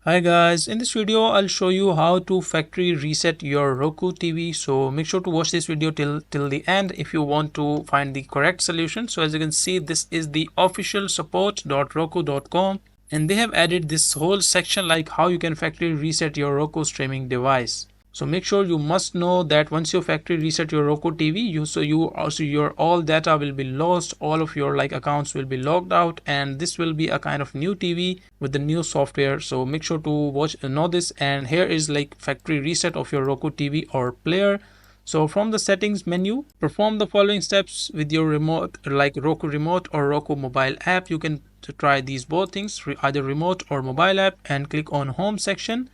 Hi guys, in this video I'll show you how to factory reset your Roku TV. So make sure to watch this video till the end if you want to find the correct solution. So as you can see, this is the official support.roku.com, and they have added this whole section like how you can factory reset your Roku streaming device. So make sure you must know that once you factory reset your Roku TV, your all data will be lost, all of your accounts will be logged out, and this will be a kind of new TV with the new software. So make sure to know this. And here is factory reset of your Roku TV or player. So from the settings menu, perform the following steps with your remote, like Roku remote or Roku mobile app. You can try these both things, either remote or mobile app, and click on home section.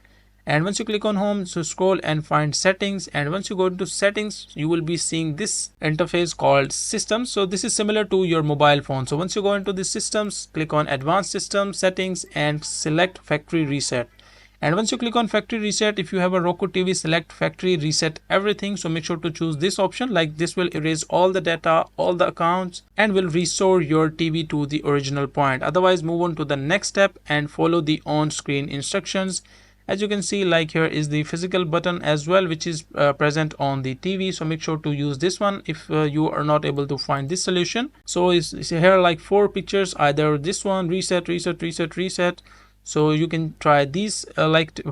And once you click on home, so scroll and find settings, and once you go into settings, you will be seeing this interface called systems. So this is similar to your mobile phone. So once you go into the systems, click on advanced systems settings and select factory reset. And once you click on factory reset, if you have a Roku TV, select factory reset everything. So make sure to choose this option, like this will erase all the data, all the accounts, and will restore your TV to the original point. Otherwise, move on to the next step and follow the on-screen instructions. As you can see, like here is the physical button as well, which is present on the TV. So make sure to use this one if you are not able to find this solution. So it's here like 4 pictures, either this one, reset, reset, reset, reset. So you can try these,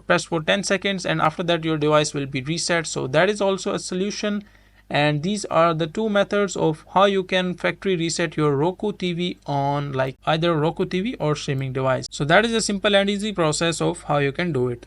press for 10 seconds, and after that your device will be reset. So that is also a solution. And these are the two methods of how you can factory reset your Roku TV on either Roku TV or streaming device. So that is a simple and easy process of how you can do it.